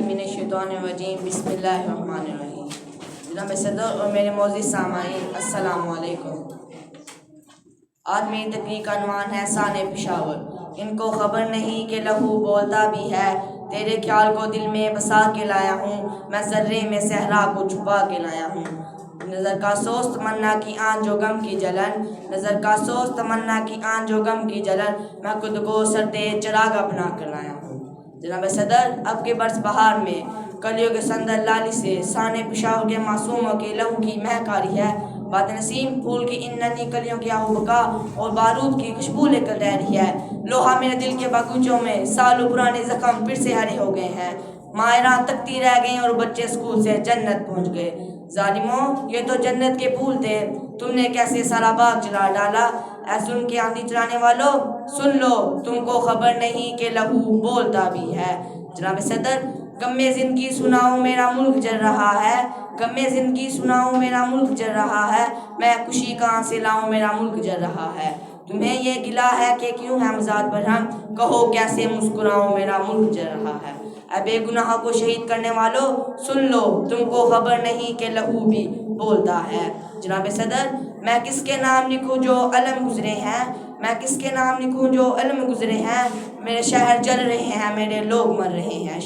بسم اللہ الرحمن الرحیم۔ جناب صدر اور میرے معزز سامعین، السلام علیکم۔ آج میری تقریر کا عنوان ہے شان پشاور۔ ان کو خبر نہیں کہ لہو بولتا بھی ہے، تیرے خیال کو دل میں بسا کے لایا ہوں، میں ذرے میں صحرا کو چھپا کے لایا ہوں۔ نظر کا سوز تمنا کی آن جو غم کی جلن، نظر کا سوز تمنا کی آن جو غم کی جلن، میں خود کو سردے چراغ بنا کر لایا ہوں۔ جناب صدر، اب کے برس بہار میں کلیوں کے سندر لالی سے شان پشاور کے معصوموں کے لہو کی مہک آ رہی ہے۔ باد نسیم پھول کی ان ننھی کلیوں کی آہو بکا اور بارود کی خوشبو لے کر رہ رہی ہے۔ لوہا میرے دل کے باغوچوں میں سالوں پرانے زخم پھر سے ہرے ہو گئے ہیں۔ مائرہ تکتی رہ گئیں اور بچے اسکول سے جنت پہنچ گئے۔ ظالموں، یہ تو جنت کے پھول تھے، تم نے کیسے سارا باغ جلا ڈالا۔ اے ظلم کے آندھی چلانے والوں، سن لو، تم کو خبر نہیں کہ لہو بولتا بھی ہے۔ جناب صدر، غم زندگی سناؤ میرا ملک جل رہا ہے، غم زندگی سناؤ میرا ملک جل رہا ہے، میں خوشی کہاں سے لاؤں میرا ملک جل رہا ہے۔ تمہیں یہ گلہ ہے کہ کیوں ہے مزاج برہم، کہو کیسے مسکراؤں میرا ملک جل رہا ہے۔ اے بے گناہوں کو شہید کرنے والوں، سن لو، تم کو خبر نہیں کہ لہو بھی بولتا ہے۔ جناب صدر، میں کس کے نام لکھوں جو علم گزرے ہیں، میں کس کے نام لکھوں جو علم گزرے ہیں، میرے شہر جل رہے ہیں، میرے لوگ مر رہے ہیں۔